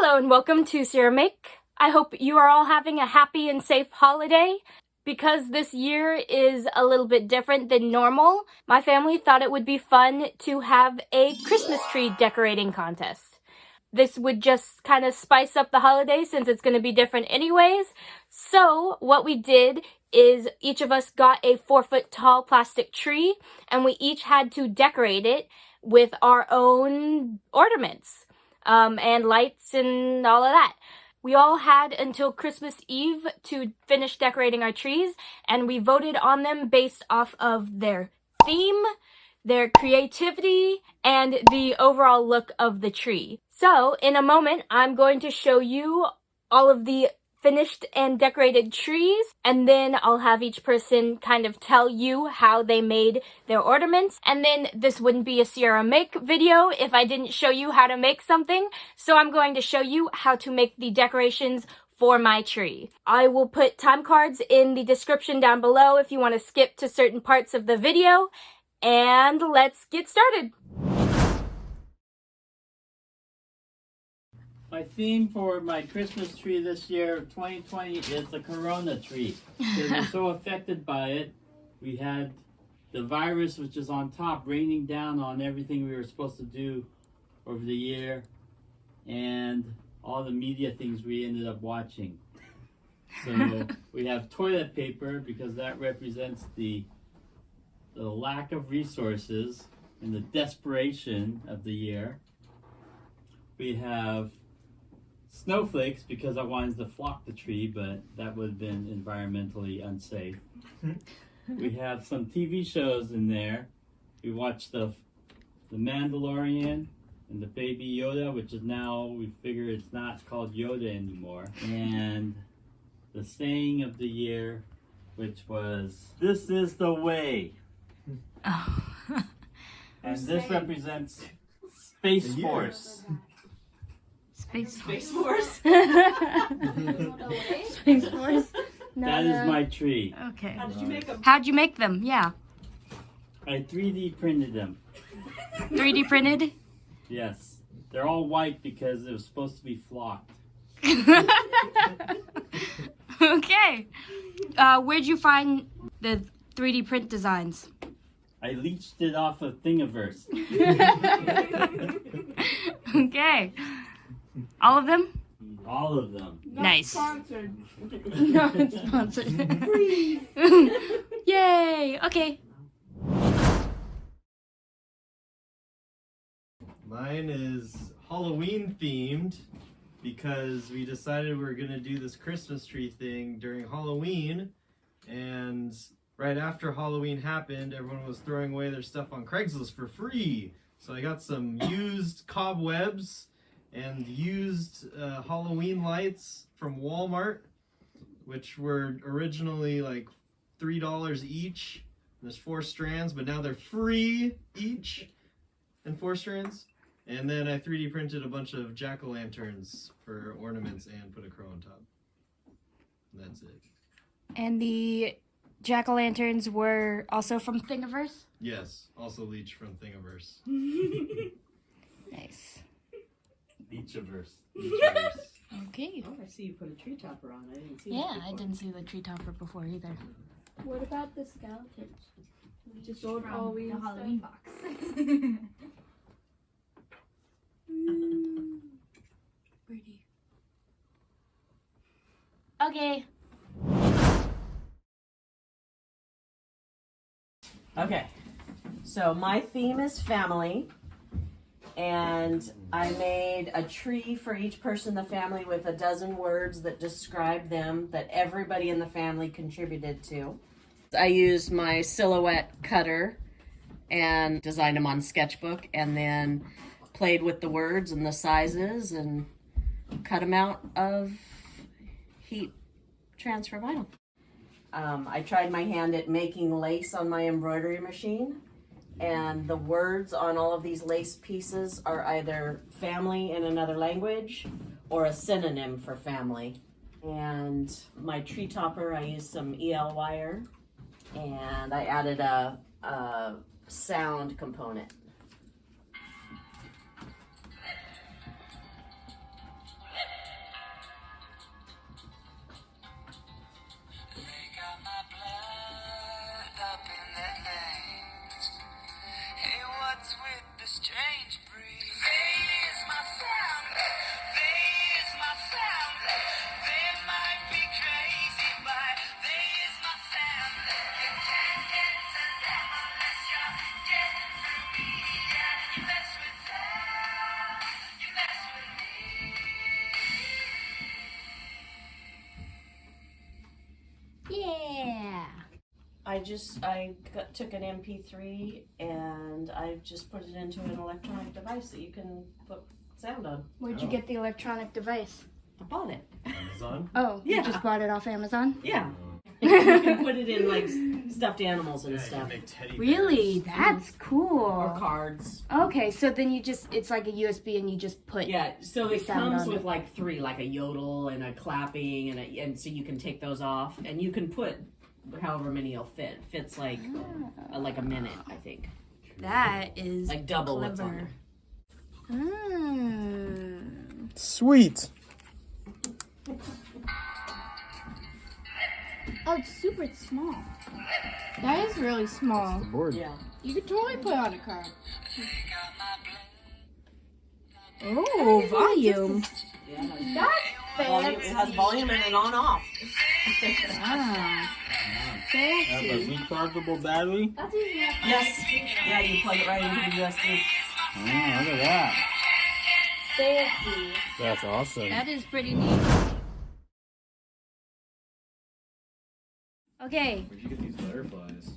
Hello and welcome to Sierra Make. I hope you are all having a happy and safe holiday. Because this year is a little bit different than normal, my family thought it would be fun to have a Christmas tree decorating contest. This would just kind of spice up the holiday since it's going to be different anyways. So what we did is each of us got a 4-foot tall plastic tree and we each had to decorate it with our own ornaments and lights and all of that. We all had until Christmas Eve to finish decorating our trees, and we voted on them based off of their theme, their creativity, and the overall look of the tree. So, in a moment, I'm going to show you all of the finished and decorated trees, and then I'll have each person kind of tell you how they made their ornaments. And then this wouldn't be a Sierra Make video if I didn't show you how to make something, so I'm going to show you how to make the decorations for my tree. I will put time cards in the description down below if you want to skip to certain parts of the video, and let's get started. My theme for my Christmas tree this year, 2020, is the Corona tree. Because we're so affected by it. We had the virus, which is on top, raining down on everything we were supposed to do over the year, and all the media things we ended up watching. So we have toilet paper because that represents the lack of resources and the desperation of the year. We have snowflakes because I wanted to flock the tree, but that would have been environmentally unsafe. We have some TV shows in there. We watched the Mandalorian and the Baby Yoda, which is now, we figure it's not called Yoda anymore. And the saying of the year, which was, "This is the way." Oh. And this represents Space Force. Space Space Force? Space Force? No, That is my tree. Okay. How did you make them? How'd you make them? Yeah. I 3D printed them. 3D printed? Yes. They're all white because it was supposed to be flocked. Okay. Where'd you find the 3D print designs? I leached it off of Thingiverse. Okay. All of them? All of them. Nice. Sponsored. No, it's sponsored. Free. Yay! Okay. Mine is Halloween themed because we decided we were going to do this Christmas tree thing during Halloween, and right after Halloween happened, everyone was throwing away their stuff on Craigslist for free. So I got some used cobwebs and used Halloween lights from Walmart, which were originally like $3 each. There's 4 strands, but now they're free each and 4 strands. And then I 3D printed a bunch of jack-o'-lanterns for ornaments and put a crow on top. And that's it. And the jack-o'-lanterns were also from Thingiverse? Yes, also leech from Thingiverse. Nice. Leachiverse. Leechiverse. Okay. Oh, I see you put a tree topper on. I didn't see Yeah, that I before. didn't see the tree topper before either. What about the skeletons? Just Old from Halloween the stuff? Halloween box. Pretty. Okay. Okay, so my theme is family, and I made a tree for each person in the family with a dozen words that describe them that everybody in the family contributed to. I used my silhouette cutter and designed them on sketchbook, and then played with the words and the sizes and cut them out of heat transfer vinyl. I tried my hand at making lace on my embroidery machine, and the words on all of these lace pieces are either family in another language or a synonym for family. And my tree topper, I used some EL wire, and I added a sound component. took an MP3 and I just put it into an electronic device that you can put sound on. Where'd you get the electronic device? I bought it. Amazon? Oh, Yeah. you just bought it off Amazon? Yeah. You can put it in like stuffed animals and Yeah, you stuff. can make teddy Really? bears. That's cool. Or cards. Okay, so then it's like a USB and you just put. Yeah, so it sound comes on with it. like 3, like a yodel and a clapping, and so you can take those off, and you can put however many will fit. Fits like a minute, I think. That is Like double clever. what's on there. Sweet. Oh, it's super small. That is really small. Board. Yeah. You could totally put on a card. Oh, volume. Yeah. That's Volume, it has volume and an on-off. Ah, Have a fancy. rechargeable battery. That's easy. Yes. Yeah, you plug it right into the USB. Oh, look at that. Fancy. That's awesome. That is pretty neat. Okay, Where'd you get these butterflies?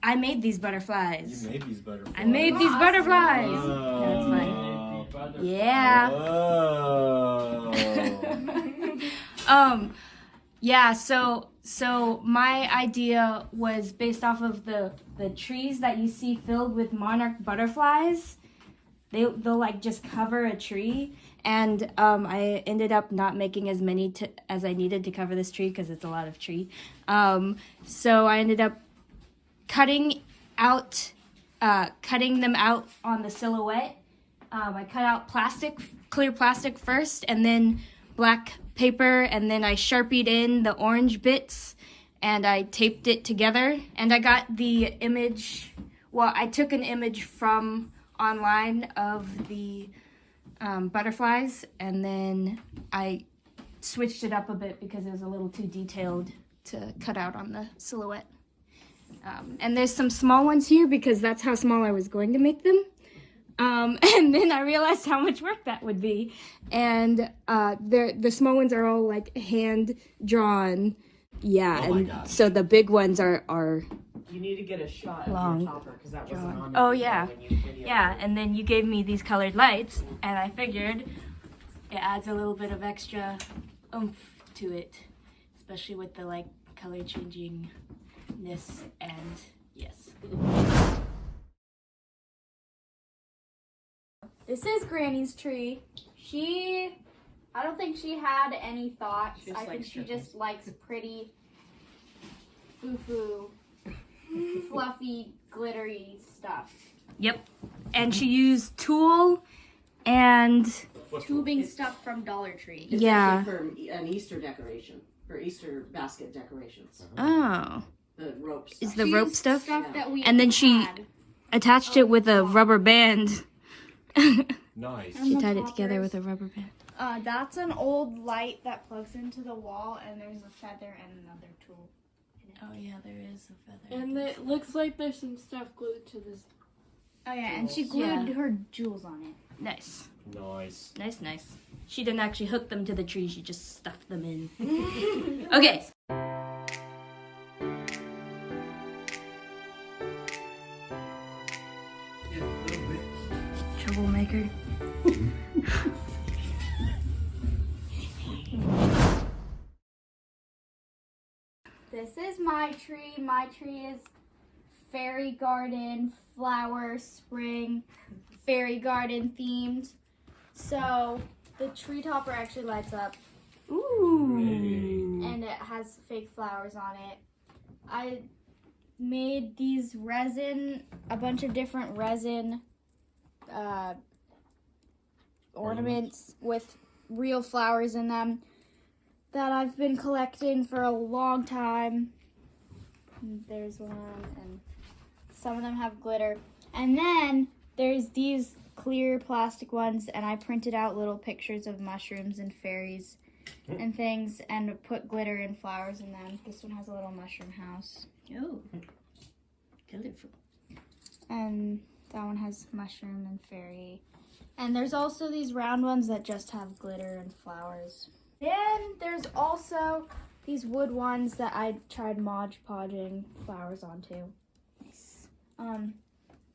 I made these butterflies. You made these butterflies. I made these butterflies. Oh. That's funny. Yeah. Oh. Yeah, so my idea was based off of the trees that you see filled with monarch butterflies. They'll like just cover a tree, and I ended up not making as many as I needed to cover this tree because it's a lot of tree. So I ended up cutting them out on the silhouette. I cut out clear plastic first, and then black paper, and then I Sharpied in the orange bits, and I taped it together. And I got the image, I took an image from online of the butterflies, and then I switched it up a bit because it was a little too detailed to cut out on the silhouette. And there's some small ones here because that's how small I was going to make them. And then I realized how much work that would be. And the small ones are all like hand drawn. Yeah, Oh my and gosh. so the big ones are You need to get a shot Long. of your topper because that wasn't on Oh, there yeah. when you videoed yeah, it. and then you gave me these colored lights, and I figured it adds a little bit of extra oomph to it, especially with the like color changingness, and yes. This is Granny's tree. I don't think she had any thoughts. She just I think likes she strippers. just likes pretty, foo-foo, fluffy, glittery stuff. Yep, and she used tulle and Tubing stuff from Dollar Tree. It's yeah. actually for an Easter decoration, for Easter basket decorations. Oh, The ropes. is stuff. the She rope used stuff? that we And then she had. attached it with a rubber band. Nice. She the tied it together poppers. with a rubber band. That's an old light that plugs into the wall, and there's a feather and another tool. Oh yeah, there is a feather. And it looks like there's some stuff glued to this. Oh yeah, and she Yeah. glued her jewels on it. Nice. Nice. Nice. She didn't actually hook them to the tree, she just stuffed them in. Okay. Troublemaker. This is my tree. My tree is fairy garden, flower, spring, fairy garden themed. So the tree topper actually lights up Ooh. and it has fake flowers on it. I made these a bunch of different resin ornaments with real flowers in them that I've been collecting for a long time. There's one, and some of them have glitter. And then there's these clear plastic ones, and I printed out little pictures of mushrooms and fairies and things and put glitter and flowers in them. This one has a little mushroom house. Oh. Colorful. And that one has mushroom and fairy. And there's also these round ones that just have glitter and flowers. Then there's also these wood ones that I tried Mod Podging flowers onto.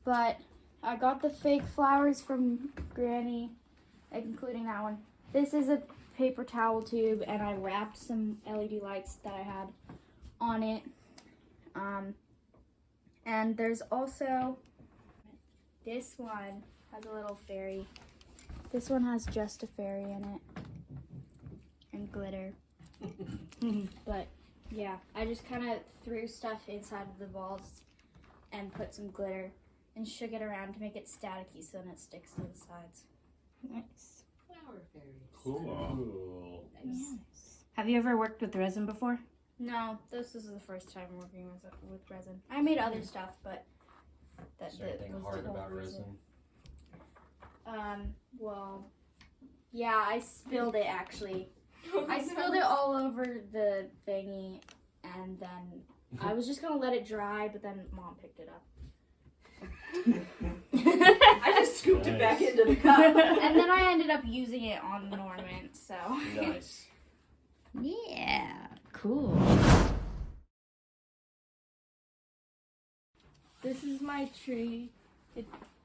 But I got the fake flowers from Granny, like including that one. This is a paper towel tube, and I wrapped some LED lights that I had on it. And there's also this one has a little fairy. This one has just a fairy in it and glitter. But yeah, I just kind of threw stuff inside of the balls and put some glitter and shook it around to make it staticky so then it sticks to the sides. Nice. Flower fairies. Cool. Nice. Have you ever worked with resin before? No, this is the first time working with resin. I made other stuff, but Is there anything was hard the whole about reason. resin? Well, yeah, I spilled it actually. I spilled it all over the thingy, and then I was just gonna let it dry, but then Mom picked it up. I just scooped it back into the cup. And then I ended up using it on an ornament, so. Nice. Yeah, cool. This is my tree.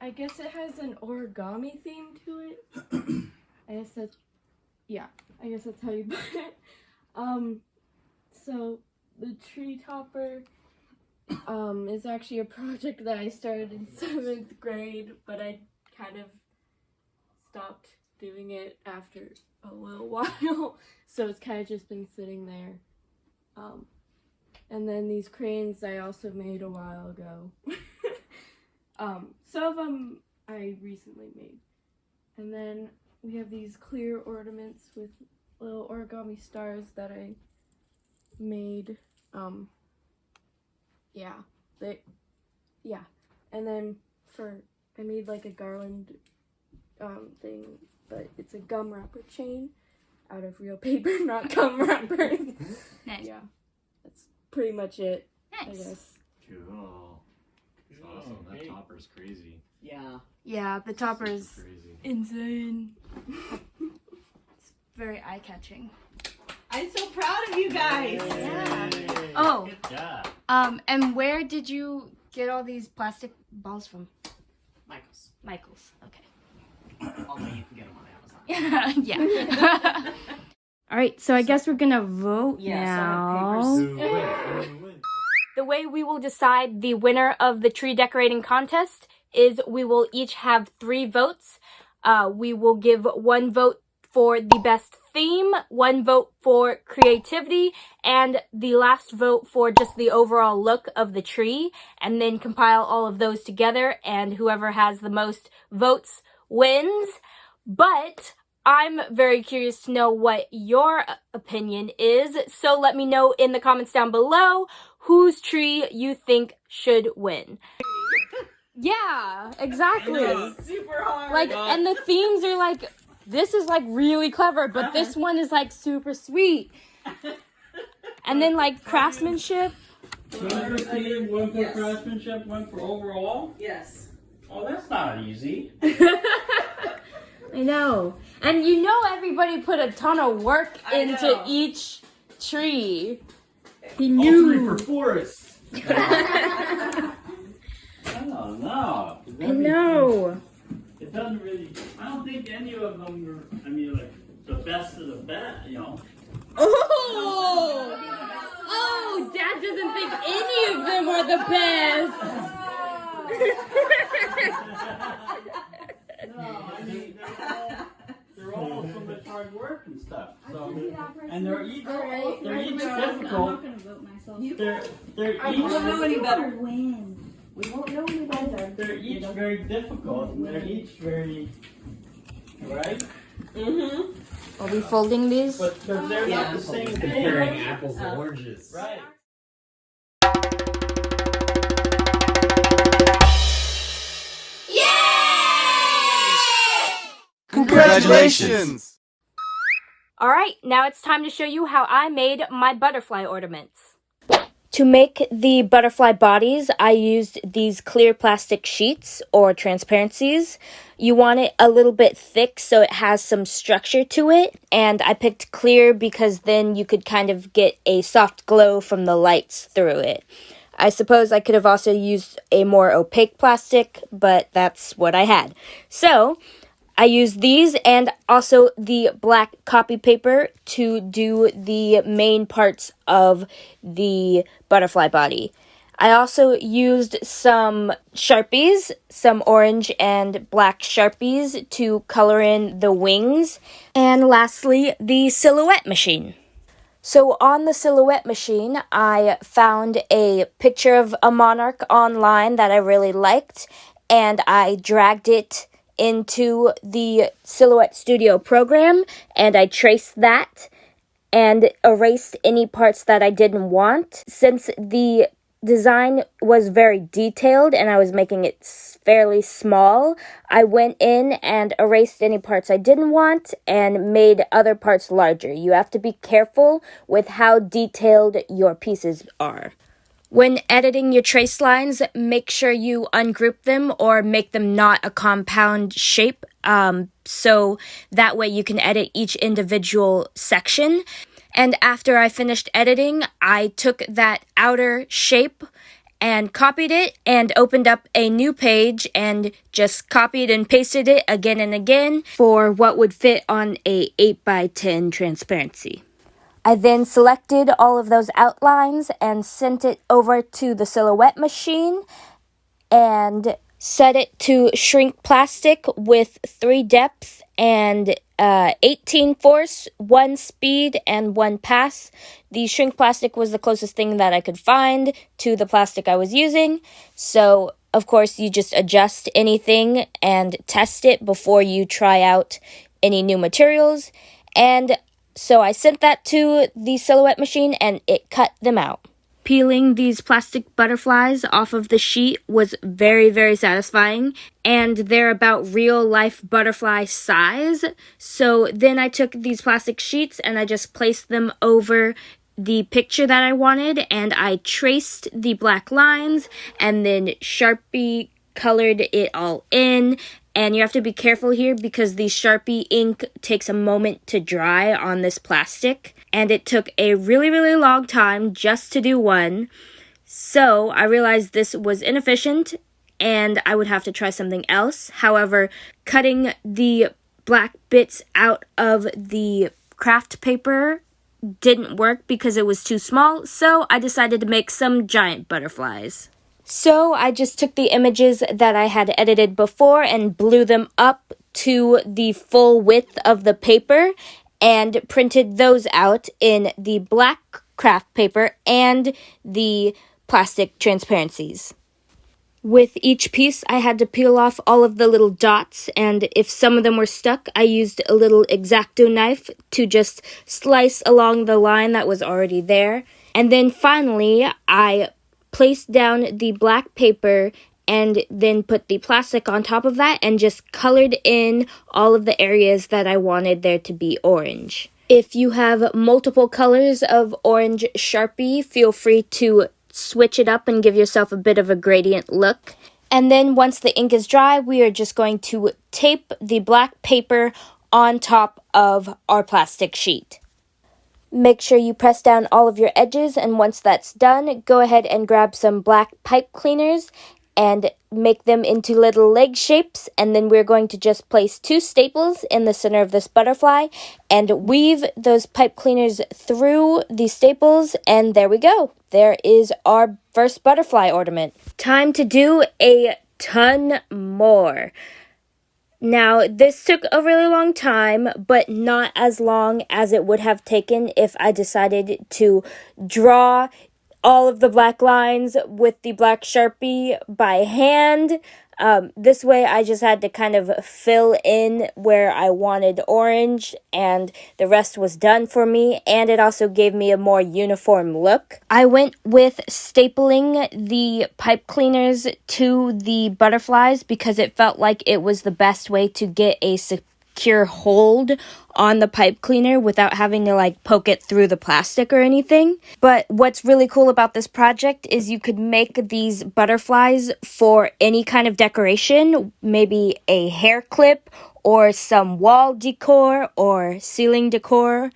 I guess it has an origami theme to it. I guess that's how you put it. So the tree topper is actually a project that I started in 7th grade, but I kind of stopped doing it after a little while, so it's kind of just been sitting there. And then these cranes I also made a while ago. Some of them I recently made. And then we have these clear ornaments with little origami stars that I made. And then I made like a garland thing, but it's a gum wrapper chain out of real paper, not gum wrappers. Nice. Yeah, that's pretty much it, I Nice. guess. Cool. That's awesome. That Hey. topper's crazy. Yeah. Yeah, the topper is Super crazy. Insane. very eye-catching. I'm so proud of you guys. Yeah. Yay. Oh. Good job. And where did you get all these plastic balls from? Michael's. Michael's. Okay. Although you can get them on Amazon. Yeah. All right, so I guess we're gonna vote now. Who win? The way we will decide the winner of the tree decorating contest is we will each have 3 votes. We will give 1 vote for the best theme, 1 vote for creativity, and the last vote for just the overall look of the tree, and then compile all of those together, and whoever has the most votes wins. But I'm very curious to know what your opinion is, so let me know in the comments down below whose tree you think should win. Yeah, exactly. Super hard. Like, and the themes are like, this is like really clever, but this one is like super sweet. And then like craftsmanship. 1 for theme, 1 for craftsmanship, 1 for overall? Yes. Oh, that's not easy. I know. And you know everybody put a ton of work I into know. each tree. He All 3 knew. for Forrest. I don't know. I know. It doesn't really, I don't think any of them are, I mean, like, the best of the best, you know? Oh! Oh, Dad doesn't think any of them are the best. No, I mean, they're all so much hard work and stuff. So, and they're each difficult. I'm not gonna vote myself. They're We won't know any better. Win. We won't know any better. They're each very difficult. And they're each very, right? Mm-hmm. Are we folding these? But they're Yeah. not the same thing. Comparing apples and oranges. Right. Congratulations! Alright, now it's time to show you how I made my butterfly ornaments. To make the butterfly bodies, I used these clear plastic sheets or transparencies. You want it a little bit thick so it has some structure to it, and I picked clear because then you could kind of get a soft glow from the lights through it. I suppose I could have also used a more opaque plastic, but that's what I had. So, I used these and also the black copy paper to do the main parts of the butterfly body. I also used some Sharpies, some orange and black Sharpies to color in the wings. And lastly, the silhouette machine. So on the silhouette machine, I found a picture of a monarch online that I really liked, and I dragged it into the Silhouette Studio program, and I traced that and erased any parts that I didn't want. Since the design was very detailed and I was making it fairly small, I went in and erased any parts I didn't want and made other parts larger. You have to be careful with how detailed your pieces are. When editing your trace lines, make sure you ungroup them or make them not a compound shape, so that way you can edit each individual section. And after I finished editing, I took that outer shape and copied it and opened up a new page and just copied and pasted it again and again for what would fit on a 8x10 transparency. I then selected all of those outlines and sent it over to the silhouette machine and set it to shrink plastic with 3 depth and 18 force, 1 speed, and 1 pass. The shrink plastic was the closest thing that I could find to the plastic I was using. So, of course, you just adjust anything and test it before you try out any new materials. And so I sent that to the silhouette machine and it cut them out. Peeling these plastic butterflies off of the sheet was very, very satisfying, and they're about real-life butterfly size. So then I took these plastic sheets and I just placed them over the picture that I wanted, and I traced the black lines and then Sharpie colored it all in. And you have to be careful here because the Sharpie ink takes a moment to dry on this plastic. And it took a really, really long time just to do one. So I realized this was inefficient and I would have to try something else. However, cutting the black bits out of the craft paper didn't work because it was too small. So I decided to make some giant butterflies. So I just took the images that I had edited before and blew them up to the full width of the paper and printed those out in the black craft paper and the plastic transparencies. With each piece, I had to peel off all of the little dots, and if some of them were stuck, I used a little X-Acto knife to just slice along the line that was already there. And then finally, I placed down the black paper and then put the plastic on top of that and just colored in all of the areas that I wanted there to be orange. If you have multiple colors of orange Sharpie, feel free to switch it up and give yourself a bit of a gradient look. And then once the ink is dry, we are just going to tape the black paper on top of our plastic sheet. Make sure you press down all of your edges, and once that's done, go ahead and grab some black pipe cleaners and make them into little leg shapes, and then we're going to just place 2 staples in the center of this butterfly and weave those pipe cleaners through the staples, and there we go. There is our first butterfly ornament. Time to do a ton more. Now, this took a really long time, but not as long as it would have taken if I decided to draw all of the black lines with the black Sharpie by hand. This way I just had to kind of fill in where I wanted orange, and the rest was done for me, and it also gave me a more uniform look. I went with stapling the pipe cleaners to the butterflies because it felt like it was the best way to get a secure hold on the pipe cleaner without having to like poke it through the plastic or anything. But what's really cool about this project is you could make these butterflies for any kind of decoration, maybe a hair clip or some wall decor or ceiling decor.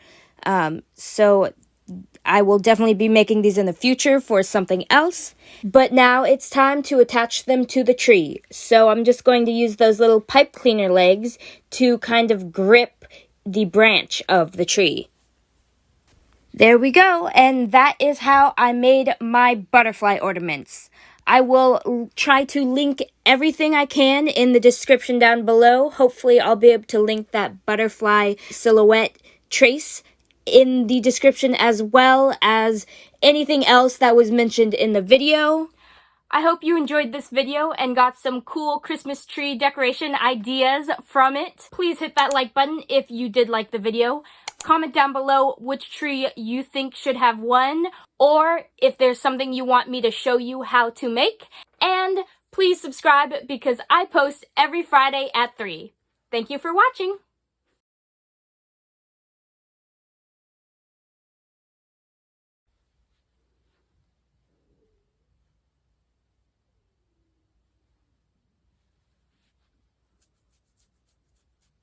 So I will definitely be making these in the future for something else. But now it's time to attach them to the tree. So I'm just going to use those little pipe cleaner legs to kind of grip the branch of the tree. There we go, and that is how I made my butterfly ornaments. I will try to link everything I can in the description down below. Hopefully I'll be able to link that butterfly silhouette trace in the description, as well as anything else that was mentioned in the video. I hope you enjoyed this video and got some cool Christmas tree decoration ideas from it. Please hit that like button if you did like the video. Comment down below which tree you think should have won, or if there's something you want me to show you how to make. And please subscribe because I post every Friday at 3. Thank you for watching.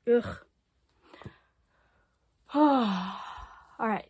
Ugh. All right.